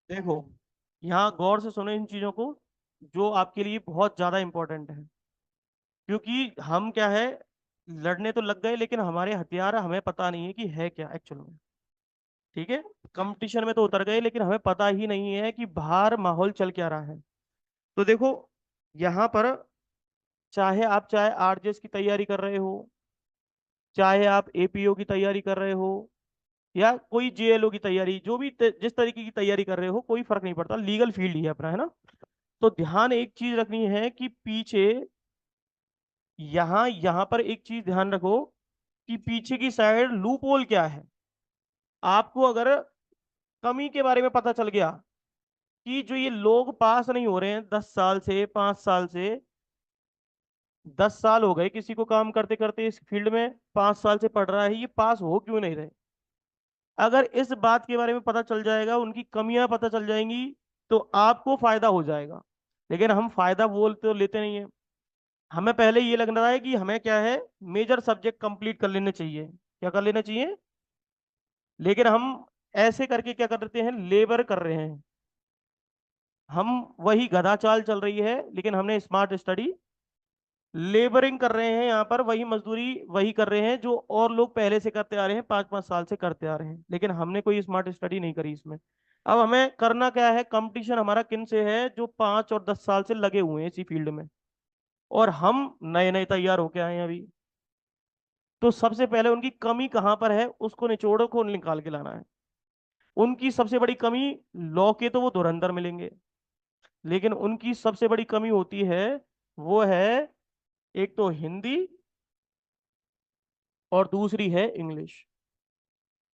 देखो, यहाँ गौर से सुनो इन चीजों को, जो आपके लिए बहुत ज्यादा इंपॉर्टेंट है। क्योंकि हम क्या है, लड़ने तो लग गए लेकिन हमारे हथियार हमें पता नहीं है कि है क्या एक्चुअल में। ठीक है, कंपटीशन में तो उतर गए लेकिन हमें पता ही नहीं है कि बाहर माहौल चल क्या रहा है। तो देखो, यहाँ पर चाहे आरजेएस की तैयारी कर रहे हो, चाहे आप एपीओ की तैयारी कर रहे हो, या कोई जेएलओ की तैयारी, जो भी जिस तरीके की तैयारी कर रहे हो, कोई फर्क नहीं पड़ता, लीगल फील्ड ही है अपना, है ना। तो ध्यान एक चीज रखनी है कि पीछे, यहाँ यहाँ पर एक चीज ध्यान रखो कि पीछे की साइड लूप होल क्या है। आपको अगर कमी के बारे में पता चल गया कि जो ये लोग पास नहीं हो रहे हैं 10 साल से, 5 साल से, 10 साल हो गए किसी को काम करते करते इस फील्ड में, 5 साल से पढ़ रहा है, ये पास हो क्यों नहीं रहे। अगर इस बात के बारे में पता चल जाएगा, उनकी कमियां पता चल जाएंगी, तो आपको फायदा हो जाएगा। लेकिन हम फायदा बोल तो लेते नहीं है। हमें पहले ये लग रहा है कि हमें क्या है, मेजर सब्जेक्ट कंप्लीट कर लेने चाहिए। क्या कर लेना चाहिए? लेकिन हम ऐसे करके क्या करते हैं, लेबर कर रहे हैं। हम वही गधा चाल चल रही है, लेकिन हमने स्मार्ट स्टडी, लेबरिंग कर रहे हैं यहाँ पर, वही मजदूरी वही कर रहे हैं जो और लोग पहले से करते आ रहे हैं, 5 5 साल से करते आ रहे हैं, लेकिन हमने कोई स्मार्ट स्टडी नहीं करी इसमें। अब हमें करना क्या है, कंपटीशन हमारा किन से है, जो 5 और 10 साल से लगे हुए हैं इसी फील्ड में, और हम नए नए तैयार होके आए हैं अभी। तो सबसे पहले उनकी कमी कहाँ पर है, उसको निचोड़ को निकाल के लाना है। उनकी सबसे बड़ी कमी, लॉ के तो वो धुरंधर मिलेंगे, लेकिन उनकी सबसे बड़ी कमी होती है, वो है एक तो हिंदी, और दूसरी है इंग्लिश।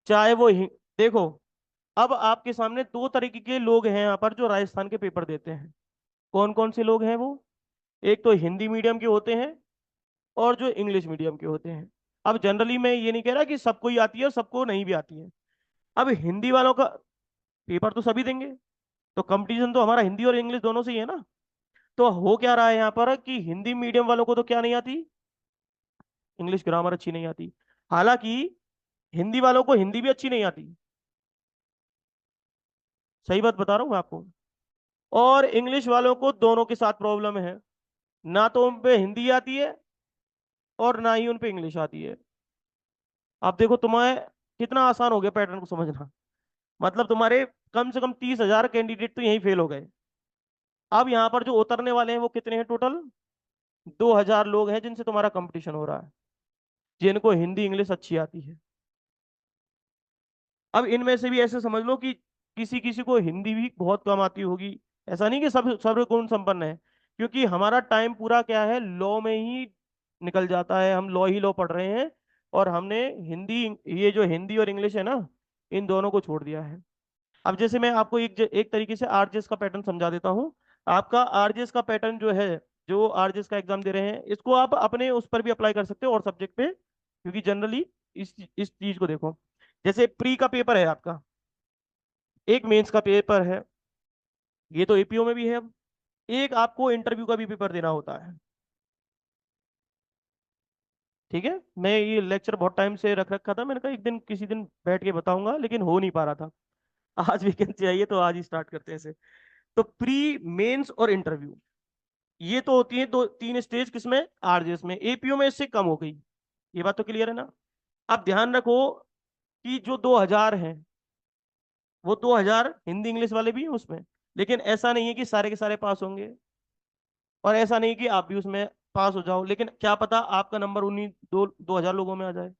चाहे वो देखो, अब आपके सामने दो तरीके के लोग हैं यहाँ पर जो राजस्थान के पेपर देते हैं। कौन कौन से लोग हैं वो? एक तो हिंदी मीडियम के होते हैं, और जो इंग्लिश मीडियम के होते हैं। अब जनरली मैं ये नहीं कह रहा कि सबको ही आती है और सबको नहीं भी आती है। अब हिंदी वालों का पेपर तो सभी देंगे, तो कंपटीशन तो हमारा हिंदी और इंग्लिश दोनों से ही है ना। तो हो क्या रहा है यहाँ पर कि हिंदी मीडियम वालों को तो क्या नहीं आती, इंग्लिश ग्रामर अच्छी नहीं आती। हालांकि हिंदी वालों को हिंदी भी अच्छी नहीं आती, सही बात बता रहा हूँ मैं आपको। और इंग्लिश वालों को दोनों के साथ प्रॉब्लम है, ना तो उन पे हिंदी आती है और ना ही उन पे इंग्लिश आती है। आप देखो, तुम्हें कितना आसान हो गया पैटर्न को समझना। मतलब तुम्हारे कम से कम 30,000 कैंडिडेट तो यहीं फेल हो गए। अब यहाँ पर जो उतरने वाले हैं वो कितने हैं टोटल? 2,000 लोग हैं जिनसे तुम्हारा कंपटीशन हो रहा है, जिनको हिंदी इंग्लिश अच्छी आती है। अब इनमें से भी ऐसे समझ लो कि किसी किसी को हिंदी भी बहुत कम आती होगी। ऐसा नहीं कि सब सर्वगुण संपन्न है, क्योंकि हमारा टाइम पूरा क्या है, लॉ में ही निकल जाता है, हम लॉ ही लॉ पढ़ रहे हैं। और हमने हिंदी, ये जो हिंदी और इंग्लिश है ना, इन दोनों को छोड़ दिया है। अब जैसे मैं आपको एक तरीके से आरजेएस का पैटर्न समझा देता हूँ। आपका आरजेएस का पैटर्न जो है, जो आरजेएस का एग्जाम दे रहे हैं, इसको आप अपने उस पर भी अप्लाई कर सकते हो और सब्जेक्ट पे, क्योंकि जनरली इस चीज को देखो। जैसे प्री का पेपर है आपका, एक मेंस का पेपर है, ये तो एपीओ में भी है। अब एक आपको इंटरव्यू का भी पेपर देना होता है। ठीक है, मैं ये लेक्चर बहुत टाइम से रख रखा था, मैंने कहा एक दिन किसी दिन बैठ के बताऊंगा, लेकिन हो नहीं पा रहा था। आज वैकेंसी आई है तो आज ही स्टार्ट करते हैं इसे। तो प्री, मेंस और इंटरव्यू, ये तो होती है दो तीन स्टेज, किसमें, आरजेएस में। एपीओ में इससे कम हो गई। ये बात तो क्लियर है ना। अब ध्यान रखो कि जो 2,000 हैं, वो 2,000 हिंदी इंग्लिश वाले भी हैं उसमें, लेकिन ऐसा नहीं है कि सारे के सारे पास होंगे, और ऐसा नहीं कि आप भी उसमें पास हो जाओ, लेकिन क्या पता आपका नंबर उन्हीं 2,000 लोगों में आ जाए।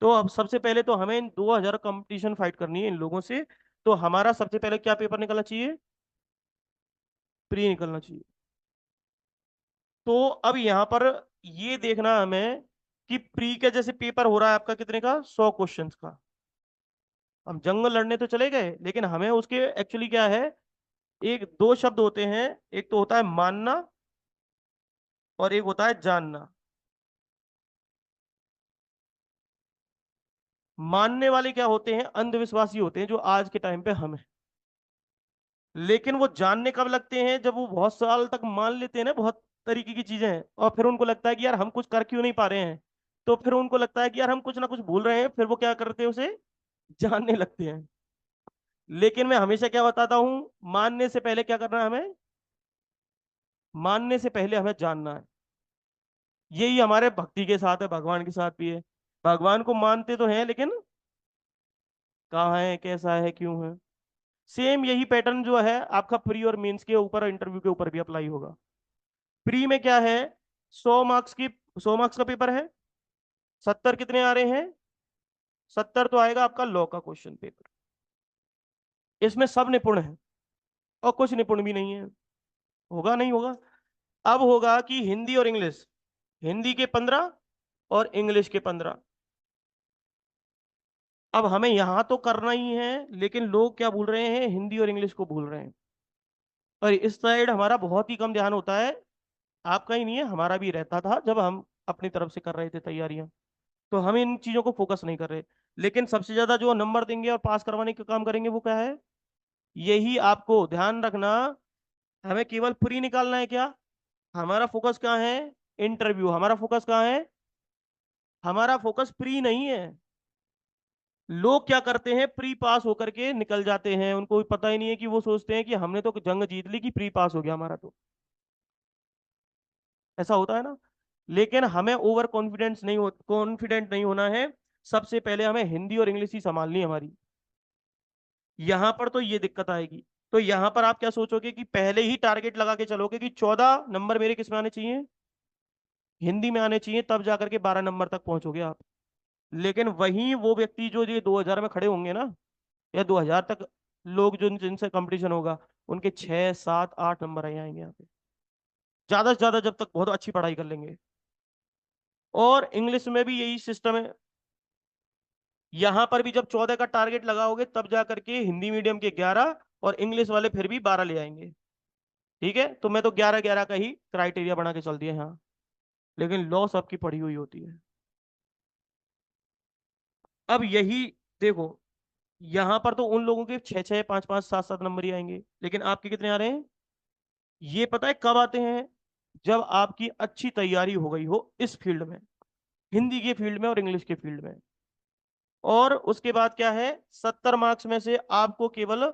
तो अब सबसे पहले तो हमें इन 2,000 कंपटीशन फाइट करनी है इन लोगों से। तो हमारा सबसे पहले क्या पेपर निकलना चाहिए? प्री निकलना चाहिए। तो अब यहाँ पर ये देखना हमें कि प्री का जैसे पेपर हो रहा है आपका कितने का, 100 क्वेश्चंस का। हम जंग लड़ने तो चले गए, लेकिन हमें उसके एक्चुअली क्या है, एक दो शब्द होते हैं। एक तो होता है मानना, और एक होता है जानना। मानने वाले क्या होते हैं, अंधविश्वासी होते हैं, जो आज के टाइम पे हम हैं। लेकिन वो जानने कब लगते हैं, जब वो बहुत साल तक मान लेते हैं ना बहुत तरीके की चीजें हैं, और फिर उनको लगता है कि यार हम कुछ कर क्यों नहीं पा रहे हैं। तो फिर उनको लगता है कि यार हम कुछ ना कुछ भूल रहे हैं, फिर वो क्या करते हैं, उसे जानने लगते हैं। लेकिन मैं हमेशा क्या बताता हूं, मानने से पहले क्या करना है हमें, मानने से पहले हमें जानना है। यही हमारे भक्ति के साथ है, भगवान के साथ भी है। भगवान को मानते तो हैं, लेकिन कहाँ है, कैसा है, क्यों है। सेम यही पैटर्न जो है आपका प्री और मेंस के ऊपर, इंटरव्यू के ऊपर भी अप्लाई होगा। प्री में क्या है, 100 मार्क्स की, 100 मार्क्स का पेपर है। 70 कितने आ रहे हैं, 70 तो आएगा आपका लॉ का क्वेश्चन पेपर। इसमें सब निपुण है और कुछ निपुण भी नहीं है। होगा नहीं होगा। अब होगा कि हिंदी और इंग्लिश, हिंदी के 15 और इंग्लिश के 15। अब हमें यहां तो करना ही है, लेकिन लोग क्या भूल रहे हैं, हिंदी और इंग्लिश को भूल रहे हैं। और इस साइड हमारा बहुत ही कम ध्यान होता है। आपका ही नहीं है, हमारा भी रहता था जब हम अपनी तरफ से कर रहे थे तैयारियां। तो हम इन चीजों को फोकस नहीं कर रहे। लेकिन सबसे ज्यादा जो नंबर देंगे और पास करवाने का काम करेंगे वो क्या है, यही आपको ध्यान रखना। हमें केवल प्री निकालना है क्या, हमारा फोकस कहाँ है, इंटरव्यू। हमारा फोकस कहाँ है, हमारा फोकस प्री नहीं है। लोग क्या करते हैं, प्री पास होकर के निकल जाते हैं, उनको पता ही नहीं है कि वो सोचते हैं कि हमने तो जंग जीत ली, कि प्री पास हो गया हमारा तो। ऐसा होता है ना। लेकिन हमें ओवर कॉन्फिडेंस नहीं हो, कॉन्फिडेंट नहीं होना है। सबसे पहले हमें हिंदी और इंग्लिश ही संभालनी है हमारी। यहां पर तो ये दिक्कत आएगी। तो यहां पर आप क्या सोचोगे कि पहले ही टारगेट लगा के चलोगे कि 14 नंबर मेरे किस में आने चाहिए, हिंदी में आने चाहिए, तब जाकर के 12 नंबर तक पहुंचोगे आप। लेकिन वहीं वो व्यक्ति जो ये 2000 में खड़े होंगे ना, या 2000 तक लोग जो जिनसे कंपटीशन होगा, उनके 6 7 8 नंबर ही आएंगे यहाँ पे, ज्यादा से ज्यादा, जब तक बहुत अच्छी पढ़ाई कर लेंगे। और इंग्लिश में भी यही सिस्टम है। यहां पर भी जब 14 का टारगेट लगाओगे, तब जा करके हिंदी मीडियम के 11 और इंग्लिश वाले फिर भी 12 ले आएंगे। ठीक है, तो मैं तो 11 11 का ही क्राइटेरिया बना के चल दिया यहाँ। लेकिन लॉ सबकी पढ़ी हुई होती है। अब यही देखो, यहां पर तो उन लोगों के 6 6 5 5 7 7 नंबर ही आएंगे, लेकिन आपके कितने आ रहे हैं, ये पता है कब आते हैं, जब आपकी अच्छी तैयारी हो गई हो इस फील्ड में, हिंदी के फील्ड में और इंग्लिश के फील्ड में। और उसके बाद क्या है, 70 मार्क्स में से आपको केवल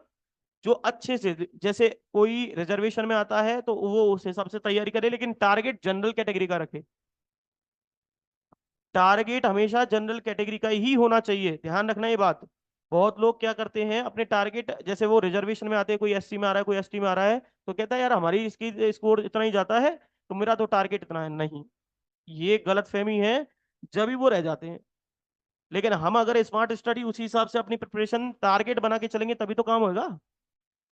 जो अच्छे से, जैसे कोई रिजर्वेशन में आता है तो वो उस हिसाब से तैयारी करे, लेकिन टारगेट जनरल कैटेगरी का रखे। टारगेट हमेशा जनरल कैटेगरी का ही होना चाहिए, ध्यान रखना ये बात। बहुत लोग क्या करते हैं, अपने टारगेट, जैसे वो रिजर्वेशन में आते हैं, कोई एससी में आ रहा है, कोई एसटी में आ रहा है, तो कहता है यार हमारी इसकी स्कोर इतना ही जाता है, तो मेरा तो टारगेट इतना है। नहीं, ये गलत फहमी है। जब भी वो रह जाते हैं। लेकिन हम अगर स्मार्ट स्टडी उसी हिसाब से अपनी प्रिपरेशन टारगेट बना के चलेंगे, तभी तो काम होगा।